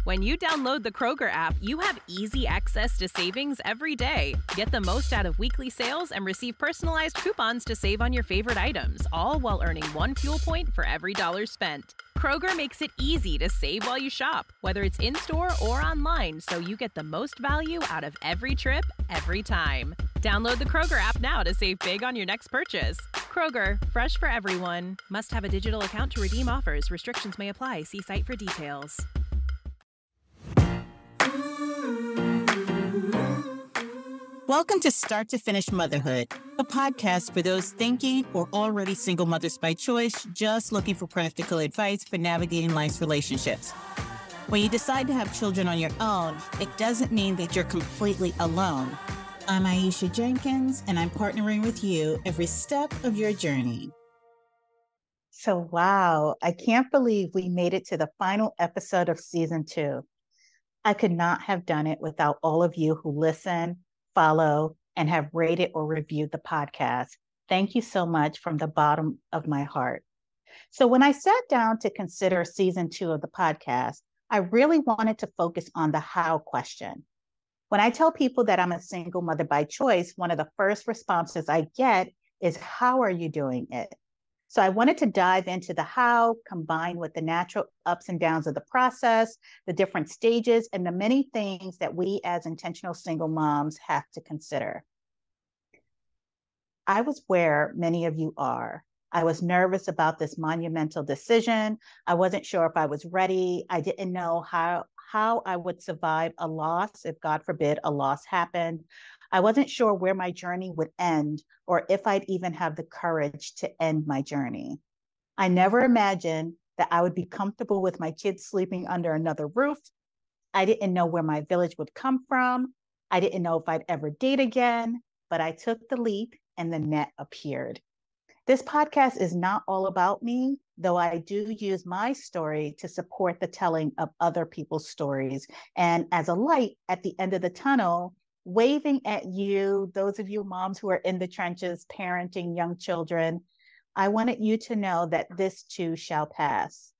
When you download the Kroger app, you have easy access to savings every day. Get the most out of weekly sales and receive personalized coupons to save on your favorite items, all while earning 1 fuel point for every dollar spent. Kroger makes it easy to save while you shop, whether it's in-store or online, so you get the most value out of every trip, every time. Download the Kroger app now to save big on your next purchase. Kroger, fresh for everyone. Must have a digital account to redeem offers. Restrictions may apply. See site for details. Welcome to Start to Finish Motherhood, a podcast for those thinking or already single mothers by choice, just looking for practical advice for navigating life's relationships. When you decide to have children on your own, it doesn't mean that you're completely alone. I'm Aisha Jenkins, and I'm partnering with you every step of your journey. So, wow, I can't believe we made it to the final episode of season 2. I could not have done it without all of you who listen, follow, and have rated or reviewed the podcast. Thank you so much from the bottom of my heart. So when I sat down to consider season 2 of the podcast, I really wanted to focus on the how question. When I tell people that I'm a single mother by choice, one of the first responses I get is, how are you doing it? So I wanted to dive into the how, combined with the natural ups and downs of the process, the different stages, and the many things that we as intentional single moms have to consider. I was where many of you are. I was nervous about this monumental decision. I wasn't sure if I was ready. I didn't know how I would survive a loss if, God forbid, a loss happened. I wasn't sure where my journey would end or if I'd even have the courage to end my journey. I never imagined that I would be comfortable with my kids sleeping under another roof. I didn't know where my village would come from. I didn't know if I'd ever date again, but I took the leap and the net appeared. This podcast is not all about me, though I do use my story to support the telling of other people's stories. And as a light at the end of the tunnel, waving at you, those of you moms who are in the trenches, parenting young children, I wanted you to know that this too shall pass.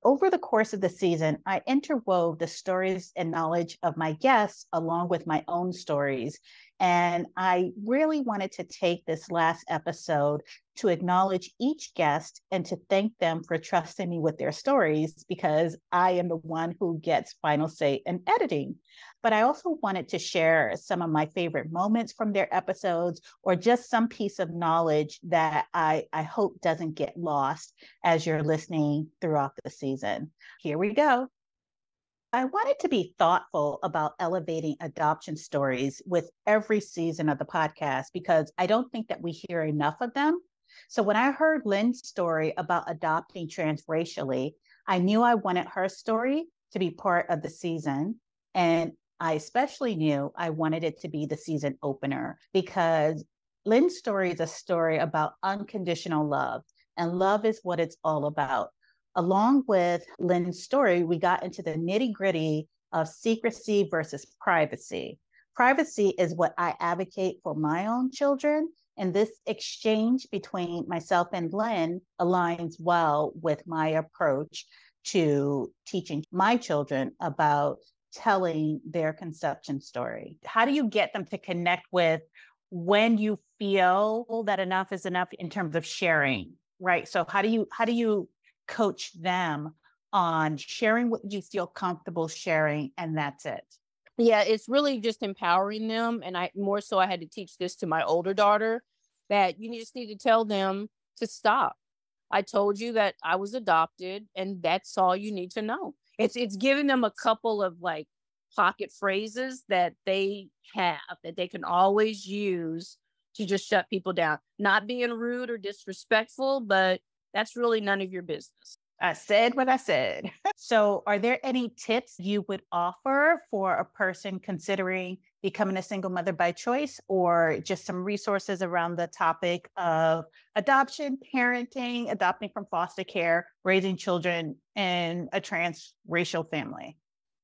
Over the course of the season, I interwove the stories and knowledge of my guests along with my own stories. And I really wanted to take this last episode to acknowledge each guest and to thank them for trusting me with their stories, because I am the one who gets final say in editing. But I also wanted to share some of my favorite moments from their episodes, or just some piece of knowledge that I hope doesn't get lost as you're listening throughout the season. Here we go. I wanted to be thoughtful about elevating adoption stories with every season of the podcast, because I don't think that we hear enough of them. So when I heard Lynn's story about adopting transracially, I knew I wanted her story to be part of the season. And I especially knew I wanted it to be the season opener, because Lynn's story is a story about unconditional love, and love is what it's all about. Along with Lynn's story, we got into the nitty-gritty of secrecy versus privacy. Privacy is what I advocate for my own children, and this exchange between myself and Lynn aligns well with my approach to teaching my children about telling their conception story. How do you get them to connect with when you feel that enough is enough in terms of sharing, right? So how do you coach them on sharing what you feel comfortable sharing, and that's it? Yeah, it's really just empowering them. And I had to teach this to my older daughter, that you just need to tell them to stop. I told you that I was adopted, and that's all you need to know. It's giving them a couple of like pocket phrases that they have, that they can always use to just shut people down. Not being rude or disrespectful, but that's really none of your business. I said what I said. So are there any tips you would offer for a person considering becoming a single mother by choice, or just some resources around the topic of adoption, parenting, adopting from foster care, raising children in a transracial family?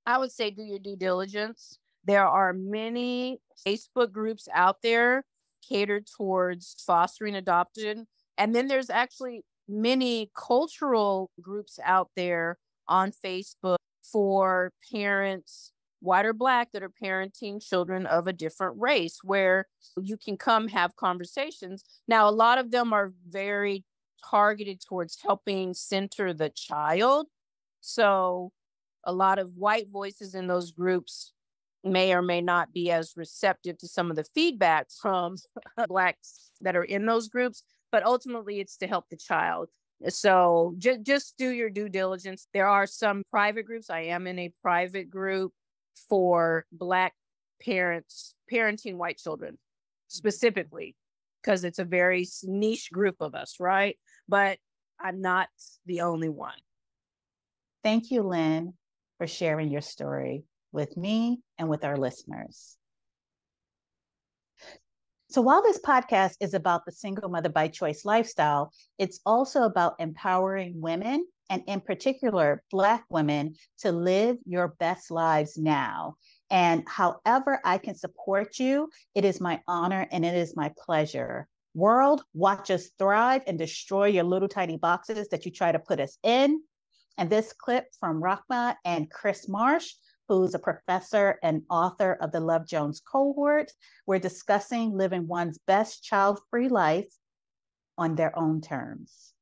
I would say do your due diligence. There are many Facebook groups out there catered towards fostering adoption. And then there's actually many cultural groups out there on Facebook for parents, white or Black, that are parenting children of a different race, where you can come have conversations. Now, a lot of them are very targeted towards helping center the child. So a lot of white voices in those groups may or may not be as receptive to some of the feedback from Blacks that are in those groups, but ultimately it's to help the child. So just do your due diligence. There are some private groups. I am in a private group for Black parents parenting white children specifically, because it's a very niche group of us, right? But I'm not the only one. Thank you, Lynn, for sharing your story with me and with our listeners. So while this podcast is about the single mother by choice lifestyle, it's also about empowering women, and in particular, Black women, to live your best lives now. And however I can support you, it is my honor and it is my pleasure. World, watch us thrive and destroy your little tiny boxes that you try to put us in. And this clip from Rahma and Chris Marsh, who's a professor and author of the Love Jones cohort, we're discussing living one's best child-free life on their own terms.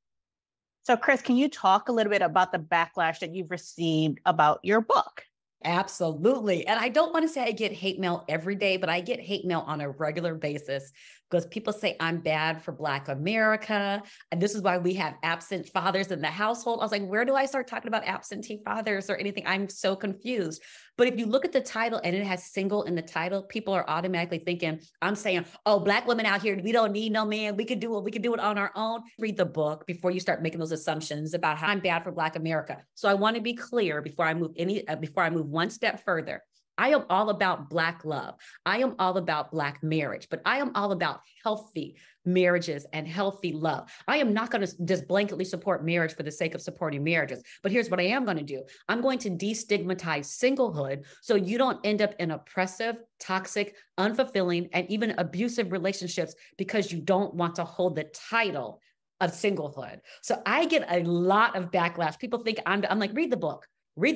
So Chris, can you talk a little bit about the backlash that you've received about your book? Absolutely. And I don't want to say I get hate mail every day, but I get hate mail on a regular basis because people say I'm bad for Black America. And this is why we have absent fathers in the household. I was like, where do I start talking about absentee fathers or anything? I'm so confused. But if you look at the title and it has single in the title, people are automatically thinking, I'm saying, oh, Black women out here, we don't need no man. We could do it on our own. Read the book before you start making those assumptions about how I'm bad for Black America. So I want to be clear before I move one step further. I am all about Black love. I am all about Black marriage, but I am all about healthy marriages and healthy love. I am not going to just blanketly support marriage for the sake of supporting marriages. But here's what I am going to do. I'm going to destigmatize singlehood so you don't end up in oppressive, toxic, unfulfilling, and even abusive relationships because you don't want to hold the title of singlehood. So I get a lot of backlash. People think I'm like, read the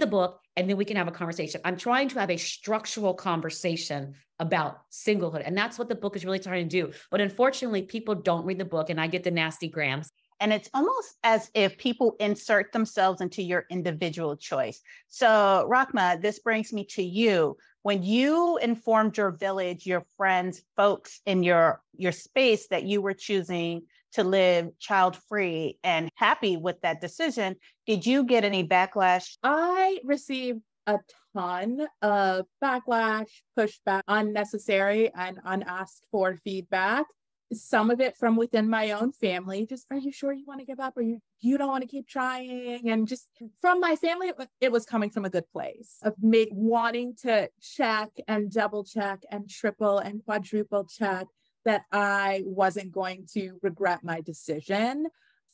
book, and then we can have a conversation. I'm trying to have a structural conversation about singlehood. And that's what the book is really trying to do. But unfortunately, people don't read the book, and I get the nasty grams. And it's almost as if people insert themselves into your individual choice. So Rahma, this brings me to you. When you informed your village, your friends, folks in your space that you were choosing to live child-free and happy with that decision, did you get any backlash? I received a ton of backlash, pushback, unnecessary and unasked for feedback. Some of it from within my own family. Just, are you sure you want to give up? Or you don't want to keep trying? And just from my family, it was coming from a good place of me wanting to check and double check and triple and quadruple check that I wasn't going to regret my decision.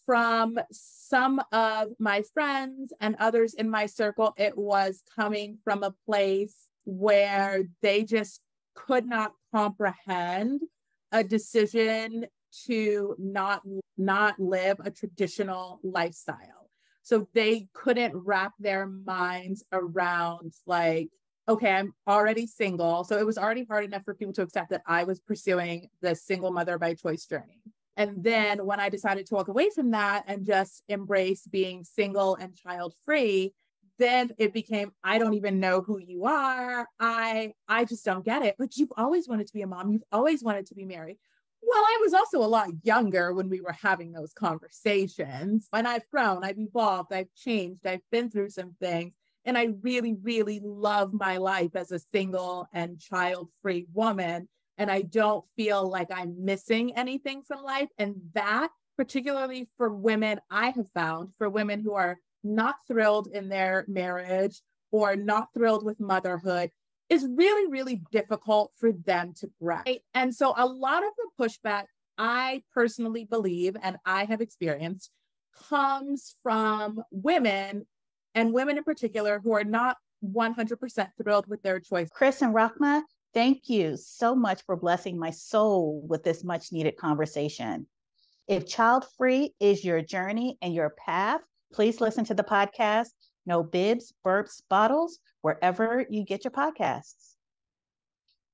From some of my friends and others in my circle, it was coming from a place where they just could not comprehend a decision to not live a traditional lifestyle. So they couldn't wrap their minds around like, okay, I'm already single. So it was already hard enough for people to accept that I was pursuing the single mother by choice journey. And then when I decided to walk away from that and just embrace being single and child-free, then it became, I don't even know who you are. I just don't get it. But you've always wanted to be a mom. You've always wanted to be married. Well, I was also a lot younger when we were having those conversations. And I've grown, I've evolved, I've changed, I've been through some things. And I really, really love my life as a single and child-free woman. And I don't feel like I'm missing anything from life. And that, particularly for women, I have found for women who are not thrilled in their marriage or not thrilled with motherhood, is really, really difficult for them to grasp. And so a lot of the pushback, I personally believe, and I have experienced, comes from women, and women in particular, who are not 100% thrilled with their choice. Chris and Rahma, thank you so much for blessing my soul with this much needed conversation. If child-free is your journey and your path, please listen to the podcast. No bibs, burps, bottles, wherever you get your podcasts.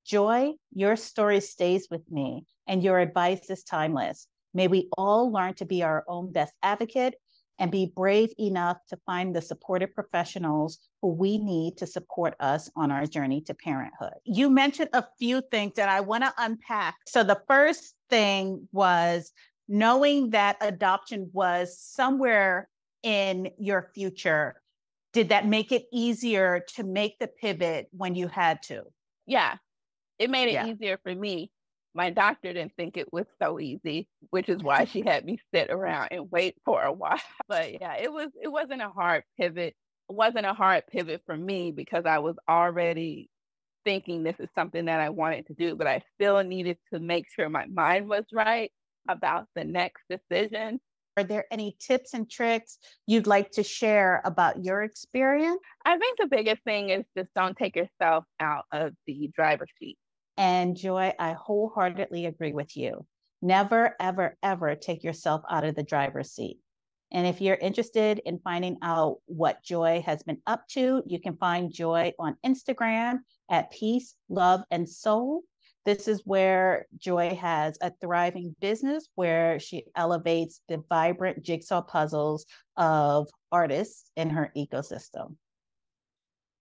Joy, your story stays with me, and your advice is timeless. May we all learn to be our own best advocate and be brave enough to find the supportive professionals who we need to support us on our journey to parenthood. You mentioned a few things that I want to unpack. So the first thing was knowing that adoption was somewhere in your future. Did that make it easier to make the pivot when you had to? Yeah, it made it easier for me. My doctor didn't think it was so easy, which is why she had me sit around and wait for a while. But yeah, it wasn't a hard pivot. It wasn't a hard pivot for me because I was already thinking this is something that I wanted to do, but I still needed to make sure my mind was right about the next decision. Are there any tips and tricks you'd like to share about your experience? I think the biggest thing is just don't take yourself out of the driver's seat. And Joy, I wholeheartedly agree with you. Never, ever, ever take yourself out of the driver's seat. And if you're interested in finding out what Joy has been up to, you can find Joy on Instagram at Peace, Love, and Soul. This is where Joy has a thriving business where she elevates the vibrant jigsaw puzzles of artists in her ecosystem.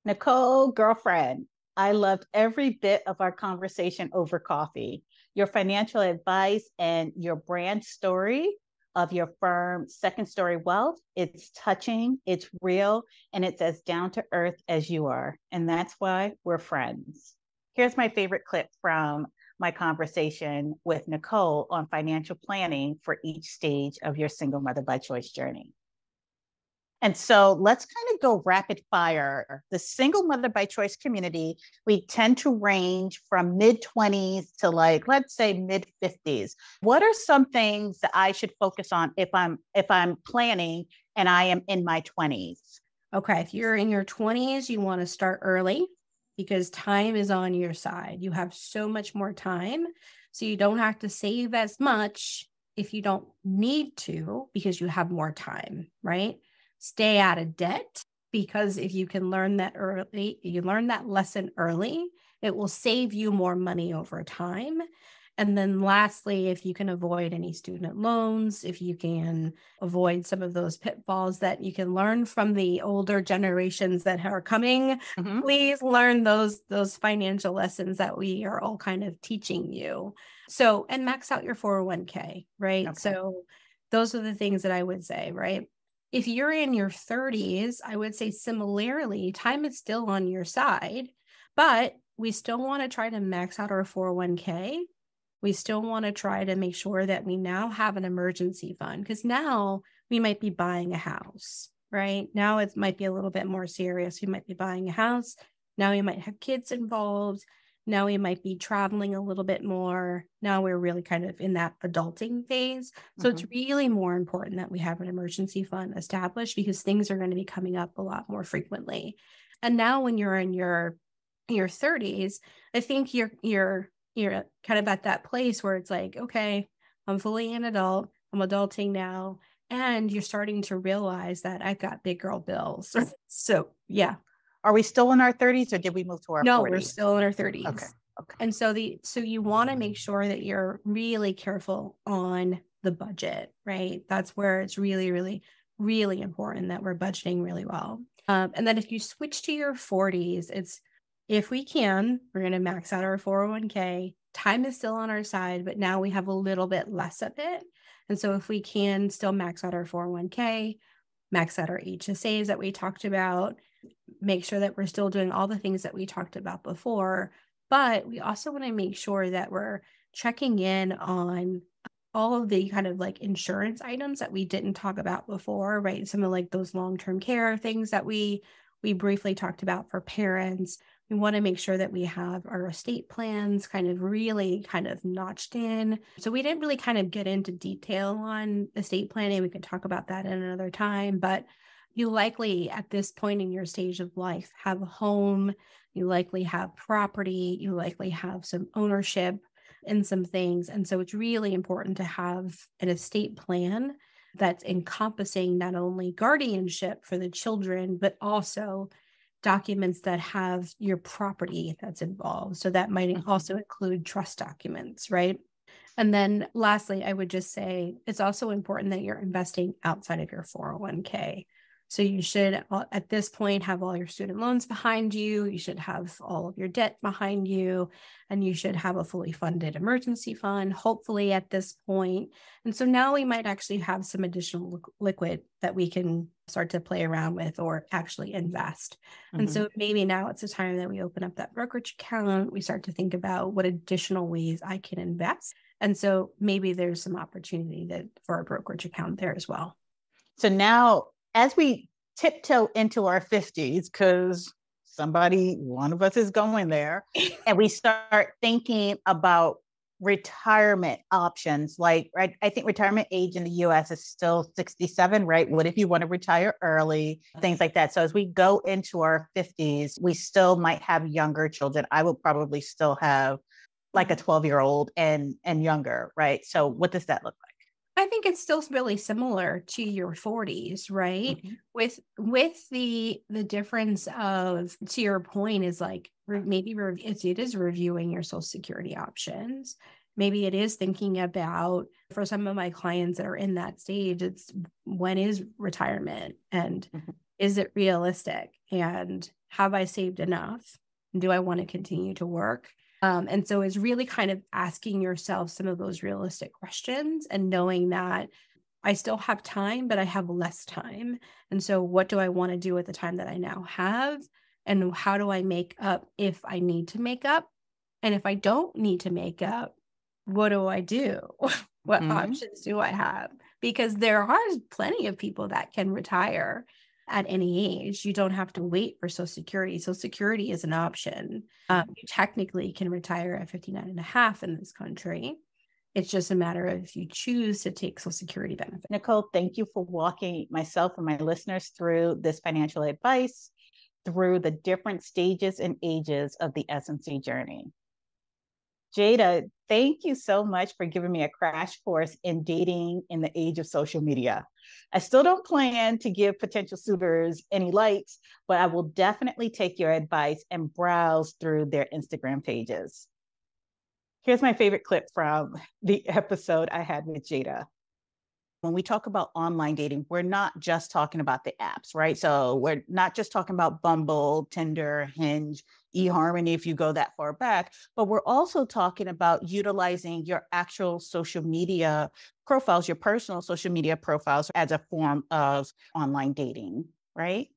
Nicole, girlfriend, I loved every bit of our conversation over coffee. Your financial advice and your brand story of your firm, Second Story Wealth, it's touching, it's real, and it's as down to earth as you are. And that's why we're friends. Here's my favorite clip from my conversation with Nicole on financial planning for each stage of your single mother by choice journey. And so let's kind of go rapid fire. The single mother by choice community, we tend to range from mid-20s to let's say mid-50s. What are some things that I should focus on if I'm planning and I am in my 20s? Okay, if you're in your 20s, you want to start early because time is on your side. You have so much more time, so you don't have to save as much if you don't need to because you have more time, right? Stay out of debt because if you can learn that early, you learn that lesson early, it will save you more money over time. And then lastly, if you can avoid any student loans, if you can avoid some of those pitfalls that you can learn from the older generations that are coming, please learn those financial lessons that we are all kind of teaching you. So, and max out your 401k, right? Okay. So those are the things that I would say, right? If you're in your 30s, I would say similarly, time is still on your side, but we still want to try to max out our 401k. We still want to try to make sure that we now have an emergency fund because now we might be buying a house, right? Now it might be a little bit more serious. We might be buying a house. Now we might have kids involved. Now we might be traveling a little bit more. Now we're really kind of in that adulting phase. So it's really more important that we have an emergency fund established because things are going to be coming up a lot more frequently. And now when you're in your 30s, I think you're kind of at that place where it's like, okay, I'm fully an adult. I'm adulting now. And you're starting to realize that I've got big girl bills. So yeah. Are we still in our 30s or did we move to our 40s? No, we're still in our 30s. Okay. And so you want to make sure that you're really careful on the budget, right? That's where it's really, really, really important that we're budgeting really well. And then if you switch to your 40s, it's, if we can, we're going to max out our 401k. Time is still on our side, but now we have a little bit less of it. And so if we can still max out our 401k, max out our HSAs that we talked about, make sure that we're still doing all the things that we talked about before, but we also want to make sure that we're checking in on all of the kind of like insurance items that we didn't talk about before, right? Some of like those long-term care things that we briefly talked about for parents. We want to make sure that we have our estate plans kind of really kind of notched in. So we didn't really kind of get into detail on estate planning. We could talk about that at another time, but you likely at this point in your stage of life have a home, you likely have property, you likely have some ownership in some things. And so it's really important to have an estate plan that's encompassing not only guardianship for the children, but also documents that have your property that's involved. So that might also include trust documents, right? And then lastly, I would just say it's also important that you're investing outside of your 401k. So you should, at this point, have all your student loans behind you. You should have all of your debt behind you, and you should have a fully funded emergency fund, hopefully at this point. And so now we might actually have some additional liquid that we can start to play around with or actually invest. And so maybe now it's a time that we open up that brokerage account. We start to think about what additional ways I can invest. And so maybe there's some opportunity for a brokerage account there as well. So now, as we tiptoe into our 50s, because one of us is going there, and we start thinking about retirement options, like, right, I think retirement age in the US is still 67, right? What if you want to retire early? Things like that. So as we go into our 50s, we still might have younger children. I will probably still have like a 12-year-old and younger, right? So what does that look like? I think it's still really similar to your 40s, right? With the difference of, to your point, is like maybe it is reviewing your Social Security options. Maybe it is thinking about, for some of my clients that are in that stage, it's when is retirement, and is it realistic, and have I saved enough? Do I want to continue to work? And so it's really kind of asking yourself some of those realistic questions and knowing that I still have time, but I have less time. And so what do I want to do with the time that I now have? And how do I make up if I need to make up? And if I don't need to make up, what do I do? What options do I have? Because there are plenty of people that can retire at any age. You don't have to wait for Social Security. Social Security is an option. You technically can retire at 59 and a half in this country. It's just a matter of if you choose to take Social Security benefit. Nicole, thank you for walking myself and my listeners through this financial advice, through the different stages and ages of the S&C journey. Jada, thank you so much for giving me a crash course in dating in the age of social media. I still don't plan to give potential suitors any likes, but I will definitely take your advice and browse through their Instagram pages. Here's my favorite clip from the episode I had with Jada. When we talk about online dating, we're not just talking about the apps, right? So we're not just talking about Bumble, Tinder, Hinge, eHarmony, if you go that far back, but we're also talking about utilizing your actual social media profiles, your personal social media profiles, as a form of online dating, right?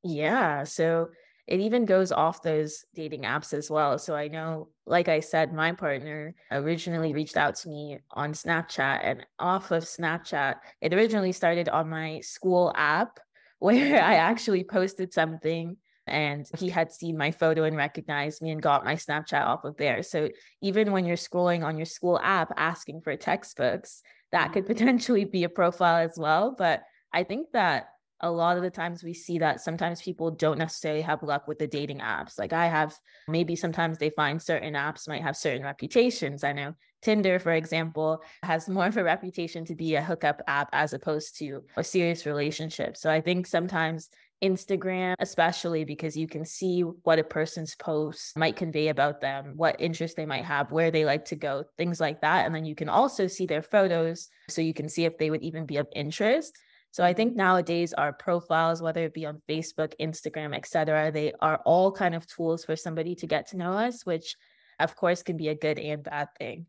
Yeah. So it even goes off those dating apps as well. So I know, like I said, my partner originally reached out to me on Snapchat, and off of Snapchat, it originally started on my school app where I actually posted something, and he had seen my photo and recognized me and got my Snapchat off of there. So even when you're scrolling on your school app asking for textbooks, that could potentially be a profile as well. But I think that a lot of the times we see that sometimes people don't necessarily have luck with the dating apps. Like I have, maybe sometimes they find certain apps might have certain reputations. I know Tinder, for example, has more of a reputation to be a hookup app as opposed to a serious relationship. So I think sometimes Instagram, especially because you can see what a person's posts might convey about them, what interests they might have, where they like to go, things like that. And then you can also see their photos, so you can see if they would even be of interest. So I think nowadays our profiles, whether it be on Facebook, Instagram, etc., they are all kind of tools for somebody to get to know us, which of course can be a good and bad thing.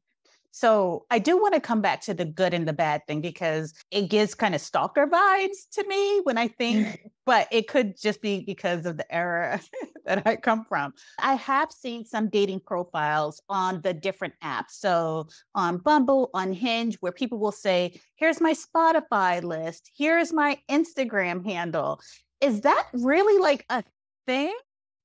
So I do want to come back to the good and the bad thing, because it gives kind of stalker vibes to me when I think, but it could just be because of the era that I come from. I have seen some dating profiles on the different apps. So on Bumble, on Hinge, where people will say, here's my Spotify list, here's my Instagram handle. Is that really like a thing?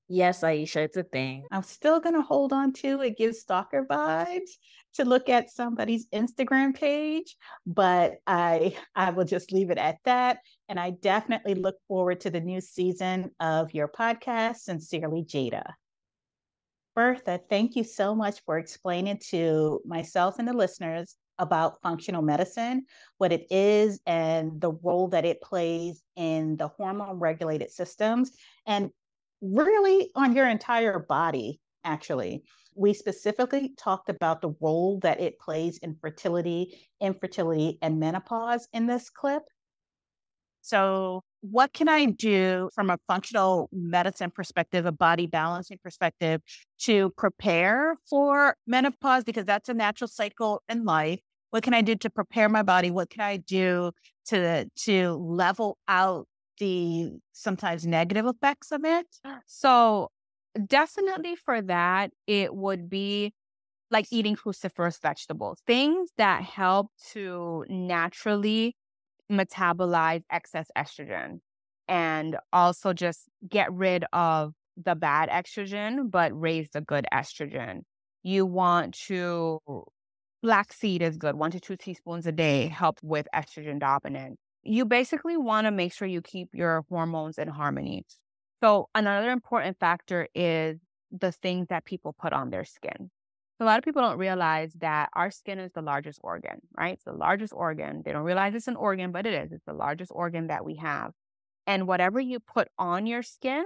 Yes, Aisha, it's a thing. I'm still going to hold on to it. Gives stalker vibes to look at somebody's Instagram page, but I will just leave it at that. And I definitely look forward to the new season of your podcast, Sincerely Jada. Bertha, thank you so much for explaining to myself and the listeners about functional medicine, what it is, and the role that it plays in the hormone regulated systems, and really on your entire body, actually. We specifically talked about the role that it plays in fertility, infertility, and menopause in this clip. So what can I do from a functional medicine perspective, a body balancing perspective, to prepare for menopause? Because that's a natural cycle in life. What can I do to prepare my body? What can I do to level out the sometimes negative effects of it? So definitely for that, it would be like eating cruciferous vegetables, things that help to naturally metabolize excess estrogen and also just get rid of the bad estrogen, but raise the good estrogen. You want to, flaxseed is good, 1 to 2 teaspoons a day, help with estrogen dominance. You basically want to make sure you keep your hormones in harmony. So another important factor is the things that people put on their skin. A lot of people don't realize that our skin is the largest organ, right? It's the largest organ. They don't realize it's an organ, but it is. It's the largest organ that we have. And whatever you put on your skin,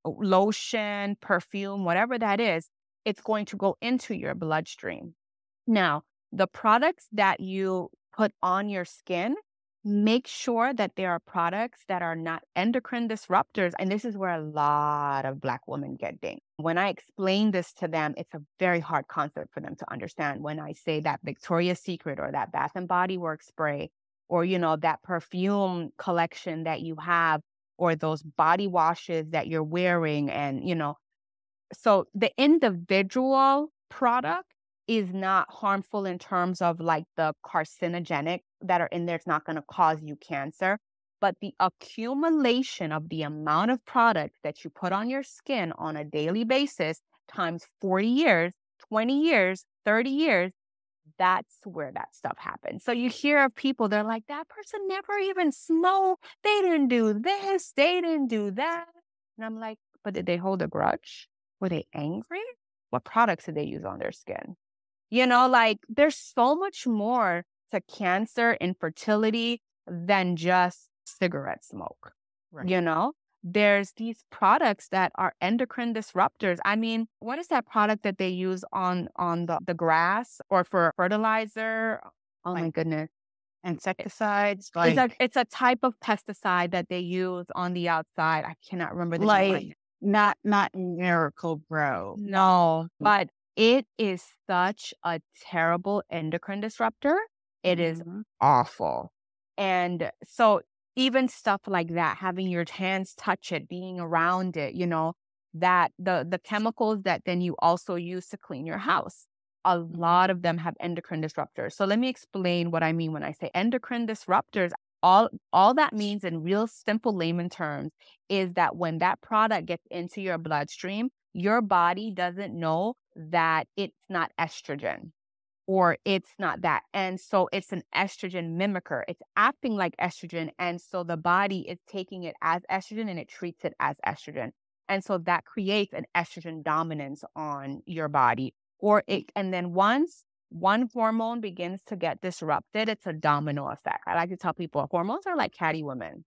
lotion, perfume, whatever that is, it's going to go into your bloodstream. Now, the products that you put on your skin, make sure that there are products that are not endocrine disruptors. And this is where a lot of Black women get dinged. When I explain this to them, it's a very hard concept for them to understand. When I say that Victoria's Secret or that Bath and Body Works spray, or, that perfume collection that you have, or those body washes that you're wearing, and, so the individual product is not harmful in terms of like the carcinogenic that are in there. It's not going to cause you cancer, but the accumulation of the amount of products that you put on your skin on a daily basis times 40 years, 20 years, 30 years, that's where that stuff happens. So you hear of people, they're like, that person never even smoked. They didn't do this. They didn't do that. And I'm like, but did they hold a grudge? Were they angry? What products did they use on their skin? There's so much more to cancer, infertility than just cigarette smoke. Right. There's these products that are endocrine disruptors. I mean, what is that product that they use on the grass or for fertilizer? Oh my goodness. Insecticides. It's a type of pesticide that they use on the outside. I cannot remember the name. Not Miracle-Gro. No, but it is such a terrible endocrine disruptor. It is awful. And so even stuff like that, having your hands touch it, being around it, that the chemicals that then you also use to clean your house, a lot of them have endocrine disruptors. So let me explain what I mean when I say endocrine disruptors. All that means in real simple layman terms is that when that product gets into your bloodstream, your body doesn't know that it's not estrogen or it's not that. And so it's an estrogen mimicker. It's acting like estrogen. And so the body is taking it as estrogen and it treats it as estrogen. And so that creates an estrogen dominance on your body. And then once one hormone begins to get disrupted, it's a domino effect. I like to tell people hormones are like catty women.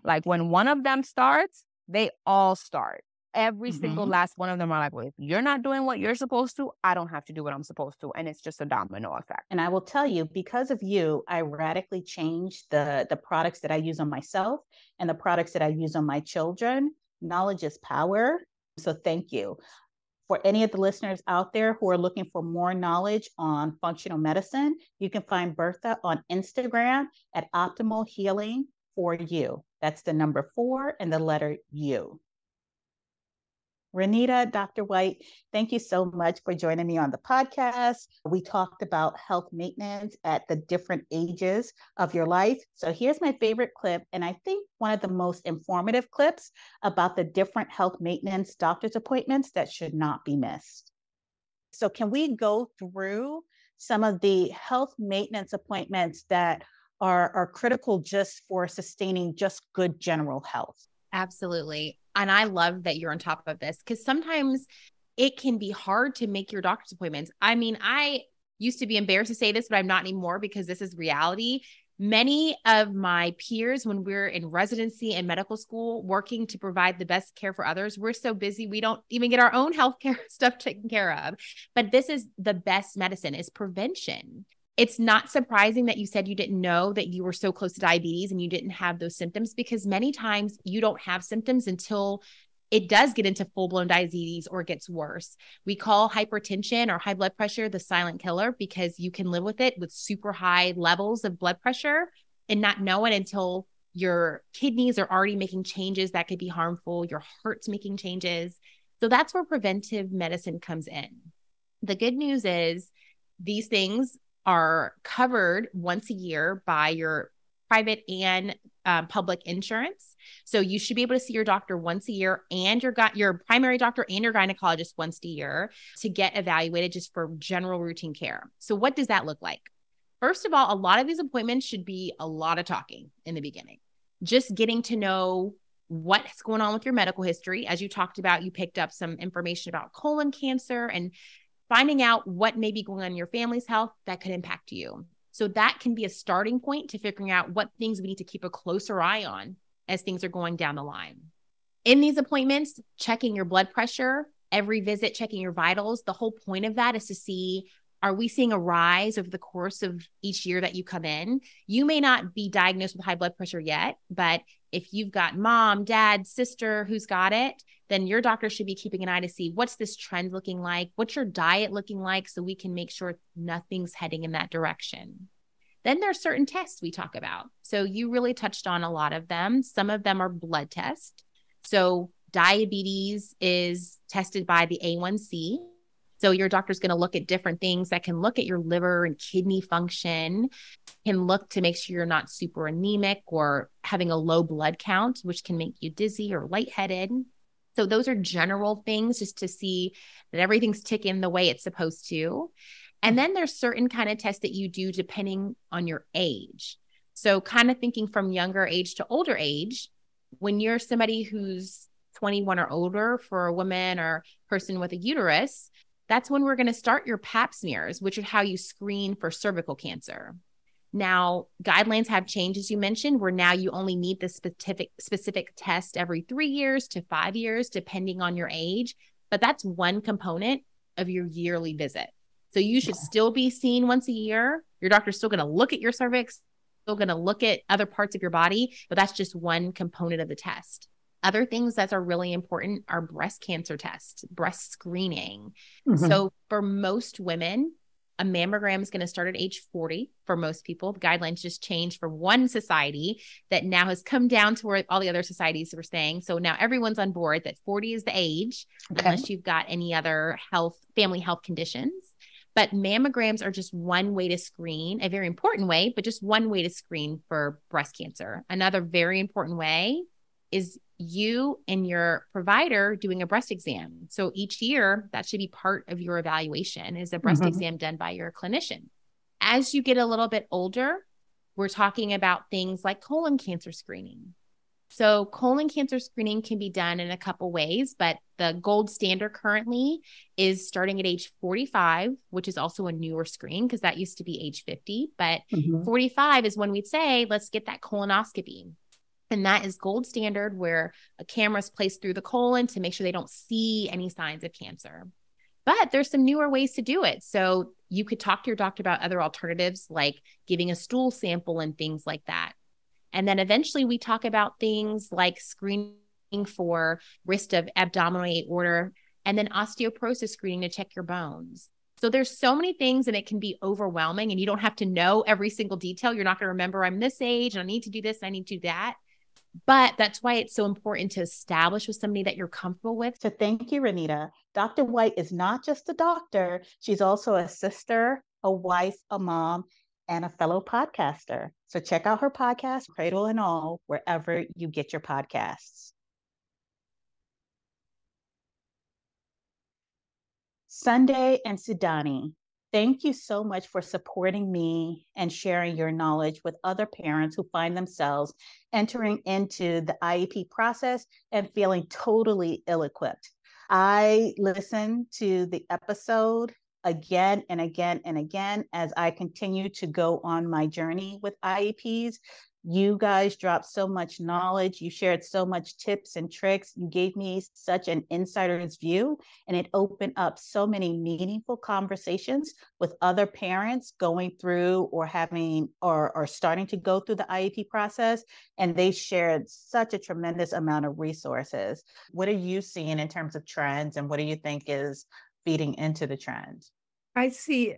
Like when one of them starts, they all start. Every single last one of them are like, well, if you're not doing what you're supposed to, I don't have to do what I'm supposed to. And it's just a domino effect. And I will tell you, because of you, I radically changed the products that I use on myself and the products that I use on my children. Knowledge is power. So thank you. For any of the listeners out there who are looking for more knowledge on functional medicine, you can find Bertha on Instagram at Optimal Healing for You. That's the number 4 and the letter U. Renita, Dr. White, thank you so much for joining me on the podcast. We talked about health maintenance at the different ages of your life. So here's my favorite clip, and I think one of the most informative clips about the different health maintenance doctor's appointments that should not be missed. So can we go through some of the health maintenance appointments that are critical just for sustaining just good general health? Absolutely. And I love that you're on top of this because sometimes it can be hard to make your doctor's appointments. I mean, I used to be embarrassed to say this, but I'm not anymore because this is reality. Many of my peers, when we're in residency and medical school, working to provide the best care for others, we're so busy, we don't even get our own healthcare stuff taken care of. But this is the best medicine, is prevention. It's not surprising that you said you didn't know that you were so close to diabetes and you didn't have those symptoms, because many times you don't have symptoms until it does get into full-blown diabetes or it gets worse. We call hypertension or high blood pressure the silent killer, because you can live with it with super high levels of blood pressure and not know it until your kidneys are already making changes that could be harmful. Your heart's making changes. So that's where preventive medicine comes in. The good news is these things are covered once a year by your private and public insurance. So you should be able to see your doctor once a year, and your primary doctor and your gynecologist once a year, to get evaluated just for general routine care. So what does that look like? First of all, a lot of these appointments should be a lot of talking in the beginning, just getting to know what's going on with your medical history. As you talked about, you picked up some information about colon cancer and finding out what may be going on in your family's health that could impact you. So that can be a starting point to figuring out what things we need to keep a closer eye on as things are going down the line. In these appointments, checking your blood pressure, every visit, checking your vitals. The whole point of that is to see, are we seeing a rise over the course of each year that you come in? You may not be diagnosed with high blood pressure yet, but if you've got mom, dad, sister who's got it, then your doctor should be keeping an eye to see, what's this trend looking like? What's your diet looking like? So we can make sure nothing's heading in that direction. Then there's certain tests we talk about. So you really touched on a lot of them. Some of them are blood tests. So diabetes is tested by the A1C. So your doctor's going to look at different things that can look at your liver and kidney function, can look to make sure you're not super anemic or having a low blood count, which can make you dizzy or lightheaded. So those are general things just to see that everything's ticking the way it's supposed to. And then there's certain kind of tests that you do depending on your age. So kind of thinking from younger age to older age, when you're somebody who's 21 or older, for a woman or person with a uterus, that's when we're going to start your pap smears, which is how you screen for cervical cancer. Now, guidelines have changed, as you mentioned, where now you only need the specific test every 3 years to 5 years, depending on your age. But that's one component of your yearly visit. So you should still be seen once a year. Your doctor's still going to look at your cervix, still going to look at other parts of your body, but that's just one component of the test. Other things that are really important are breast cancer tests, breast screening. So for most women, a mammogram is going to start at age 40 for most people. The guidelines just changed for one society that now has come down to where all the other societies were staying. So now everyone's on board that 40 is the age, unless you've got any other family health conditions. But mammograms are just one way to screen, a very important way, but just one way to screen for breast cancer. Another very important way is you and your provider doing a breast exam. So each year, that should be part of your evaluation, is a breast exam done by your clinician. As you get a little bit older, we're talking about things like colon cancer screening. So colon cancer screening can be done in a couple ways, but the gold standard currently is starting at age 45, which is also a newer screen because that used to be age 50. But 45 is when we'd say, let's get that colonoscopy. And that is gold standard, where a camera is placed through the colon to make sure they don't see any signs of cancer. But there's some newer ways to do it. So you could talk to your doctor about other alternatives like giving a stool sample and things like that. And then eventually we talk about things like screening for risk of abdominal aorta, and then osteoporosis screening to check your bones. So there's so many things, and it can be overwhelming, and you don't have to know every single detail. You're not going to remember, I'm this age and I need to do this and I need to do that. But that's why it's so important to establish with somebody that you're comfortable with. So thank you, Renita. Dr. White is not just a doctor. She's also a sister, a wife, a mom, and a fellow podcaster. So check out her podcast, Cradle and All, wherever you get your podcasts. Sunday and Sudani, thank you so much for supporting me and sharing your knowledge with other parents who find themselves entering into the IEP process and feeling totally ill-equipped. I listened to the episode again and again and again as I continue to go on my journey with IEPs. You guys dropped so much knowledge. You shared so much tips and tricks. You gave me such an insider's view, and it opened up so many meaningful conversations with other parents going through or having or starting to go through the IEP process. And they shared such a tremendous amount of resources. What are you seeing in terms of trends, and what do you think is feeding into the trends? I see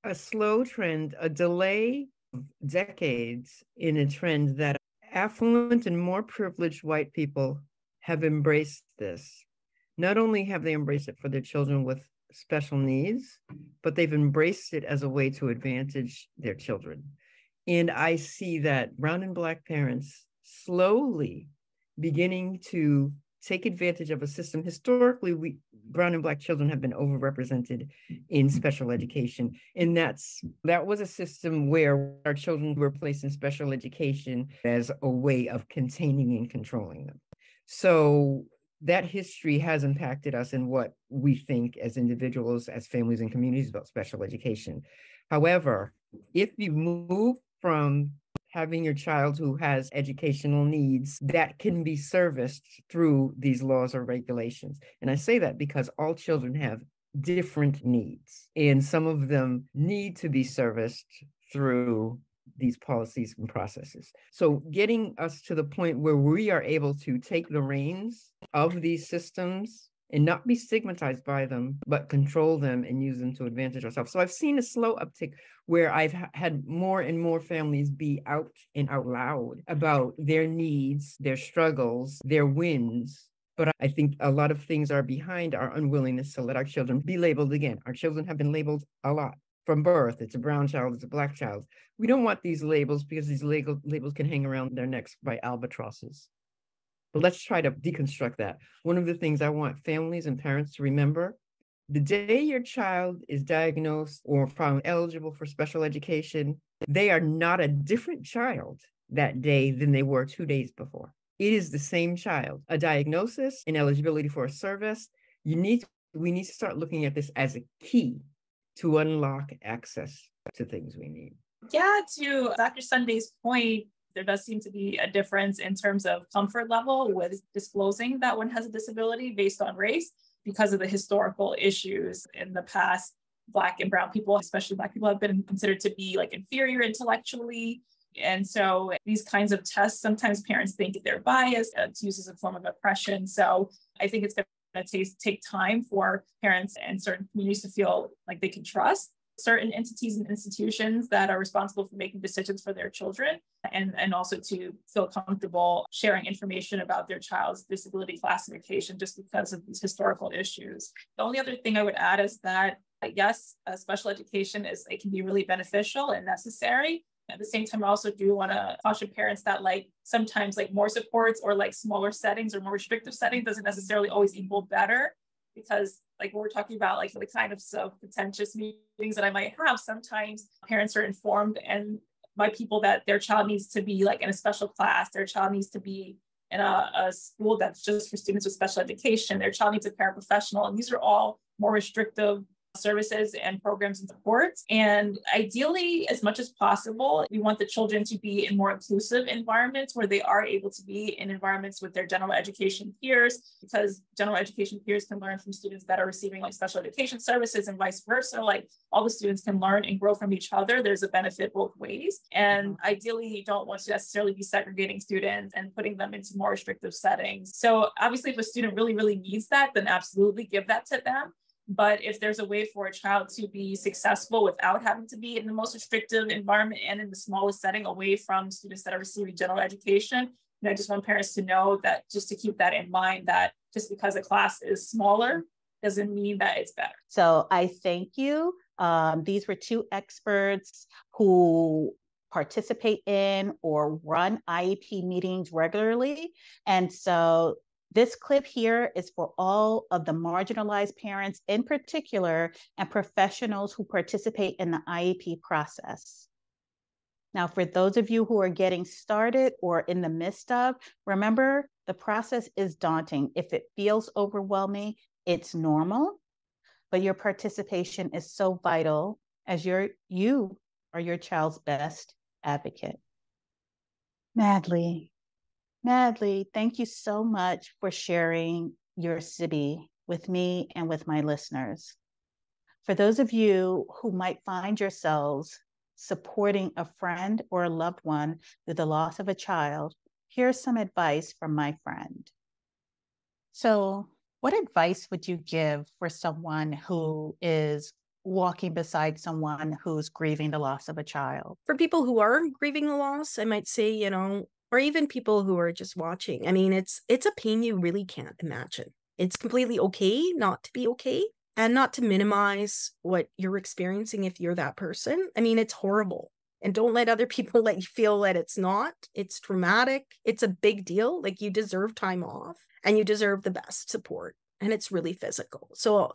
a slow trend, a delay of decades in a trend that affluent and more privileged white people have embraced this. Not only have they embraced it for their children with special needs, but they've embraced it as a way to advantage their children. And I see that brown and Black parents slowly beginning to take advantage of a system. Historically, brown and Black children have been overrepresented in special education. And that was a system where our children were placed in special education as a way of containing and controlling them. So that history has impacted us in what we think as individuals, as families and communities about special education. However, if you move from having your child who has educational needs, that can be serviced through these laws or regulations. And I say that because all children have different needs, and some of them need to be serviced through these policies and processes. So getting us to the point where we are able to take the reins of these systems and not be stigmatized by them, but control them and use them to advantage ourselves. So I've seen a slow uptick where I've had more and more families be out and out loud about their needs, their struggles, their wins. But I think a lot of things are behind our unwillingness to let our children be labeled again. Our children have been labeled a lot from birth. It's a brown child, it's a Black child. We don't want these labels because these labels can hang around their necks by albatrosses. But let's try to deconstruct that. One of the things I want families and parents to remember, the day your child is diagnosed or found eligible for special education, they are not a different child that day than they were 2 days before. It is the same child. A diagnosis and eligibility for a service, we need to start looking at this as a key to unlock access to things we need. Yeah, to Dr. Sunday's point, there does seem to be a difference in terms of comfort level with disclosing that one has a disability based on race because of the historical issues in the past. Black and brown people, especially Black people, have been considered to be like inferior intellectually. And so these kinds of tests, sometimes parents think they're biased. It's used as a form of oppression. So I think it's going to take time for parents and certain communities to feel like they can trust certain entities and institutions that are responsible for making decisions for their children, and also to feel comfortable sharing information about their child's disability classification just because of these historical issues. The only other thing I would add is that, yes, special education it can be really beneficial and necessary. At the same time, I also do want to caution parents that sometimes more supports or smaller settings or more restrictive settings doesn't necessarily always equal better. Because when we're talking about the kind of contentious meetings that I might have, sometimes parents are informed and by people that their child needs to be in a special class, their child needs to be in a school that's just for students with special education, their child needs a paraprofessional, and these are all more restrictive services and programs and supports. And ideally, as much as possible, we want the children to be in more inclusive environments where they are able to be in environments with their general education peers, because general education peers can learn from students that are receiving special education services and vice versa. All the students can learn and grow from each other. There's a benefit both ways. And ideally, you don't want to necessarily be segregating students and putting them into more restrictive settings. So obviously, if a student really, really needs that, then absolutely give that to them. But if there's a way for a child to be successful without having to be in the most restrictive environment and in the smallest setting away from students that are receiving general education, I just want parents to know that, just to keep that in mind, that just because a class is smaller doesn't mean that it's better. So I thank you. These were two experts who participate in or run IEP meetings regularly. And so this clip here is for all of the marginalized parents in particular and professionals who participate in the IEP process. Now, for those of you who are getting started or in the midst of, remember, the process is daunting. If it feels overwhelming, it's normal. but your participation is so vital as you are your child's best advocate. Madly, thank you so much for sharing your Sibby with me and with my listeners. For those of you who might find yourselves supporting a friend or a loved one through the loss of a child, here's some advice from my friend. So, what advice would you give for someone who is walking beside someone who's grieving the loss of a child? For people who are grieving the loss, I might say, or even people who are just watching, I mean, it's a pain you really can't imagine. It's completely okay not to be okay, and not to minimize what you're experiencing if you're that person. I mean, it's horrible. And don't let other people let you feel that it's not. It's traumatic. It's a big deal. Like, you deserve time off and you deserve the best support. And it's really physical. So,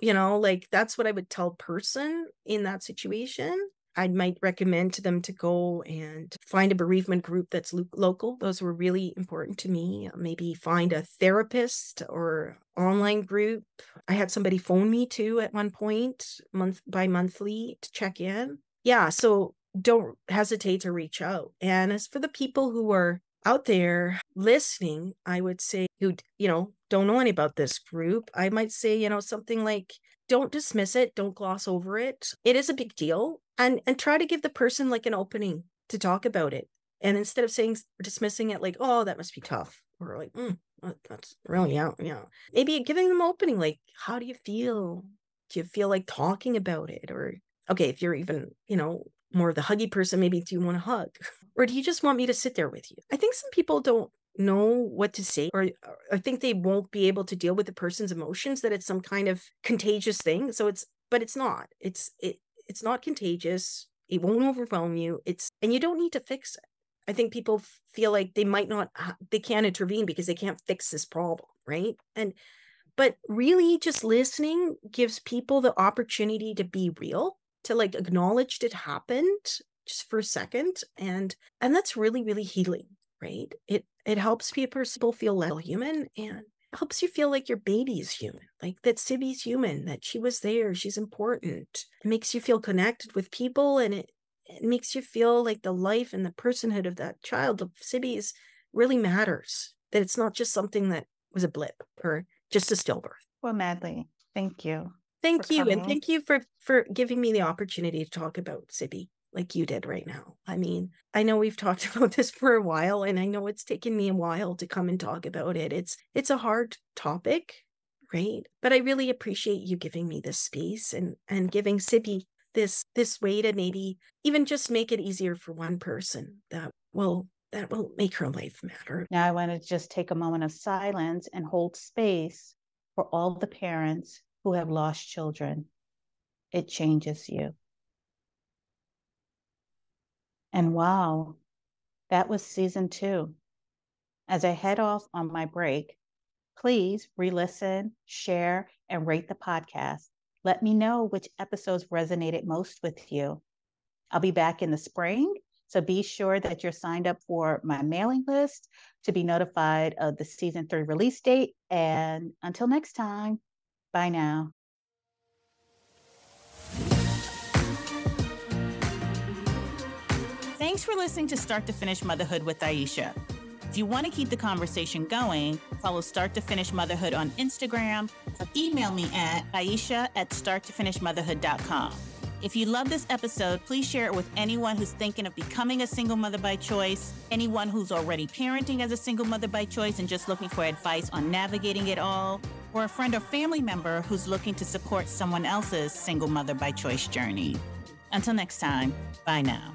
that's what I would tell a person in that situation. I might recommend to them to go and find a bereavement group that's local. Those were really important to me. Maybe find a therapist or online group. I had somebody phone me too at one point, monthly to check in. Yeah, so don't hesitate to reach out. And as for the people who are out there listening, I would say, who, don't know any about this group, I might say, something like, don't dismiss it. Don't gloss over it. It is a big deal. And try to give the person like an opening to talk about it. And instead of dismissing it like, oh, that must be tough. Or like, that's really, yeah. Maybe giving them opening, like, how do you feel? Do you feel like talking about it? Or, okay, if you're even, more of the huggy person, maybe do you want a hug? Or do you just want me to sit there with you? I think some people don't know what to say, or I think they won't be able to deal with the person's emotions, that it's some kind of contagious thing. But it's not. It's not contagious. It won't overwhelm you. And you don't need to fix it. I think people feel like they can't intervene because they can't fix this problem, right? But really, just listening gives people the opportunity to be real, to like acknowledge it happened just for a second, and that's really, really healing, right? It helps people feel less human, and helps you feel like your baby is human, like that Sibby's human, that she was there, she's important. It makes you feel connected with people, and it makes you feel like the life and the personhood of that child, of Sibby's, really matters. That it's not just something that was a blip or just a stillbirth. Well, Madly, thank you. Thank you. And thank you for giving me the opportunity to talk about Sibby like you did right now. I mean, I know we've talked about this for a while, and I know it's taken me a while to come and talk about it. It's a hard topic, right? But I really appreciate you giving me this space and giving Sibby this way to maybe even just make it easier for one person that will make her life matter. Now I want to just take a moment of silence and hold space for all the parents who have lost children. It changes you. And wow, that was season 2. As I head off on my break, please re-listen, share, and rate the podcast. Let me know which episodes resonated most with you. I'll be back in the spring, so be sure that you're signed up for my mailing list to be notified of the season 3 release date. And until next time, bye now. Thanks for listening to Start to Finish Motherhood with Aisha. If you want to keep the conversation going, follow Start to Finish Motherhood on Instagram, or email me at aisha@starttofinishmotherhood.com. If you love this episode, please share it with anyone who's thinking of becoming a single mother by choice, anyone who's already parenting as a single mother by choice and just looking for advice on navigating it all, or a friend or family member who's looking to support someone else's single mother by choice journey. Until next time, bye now.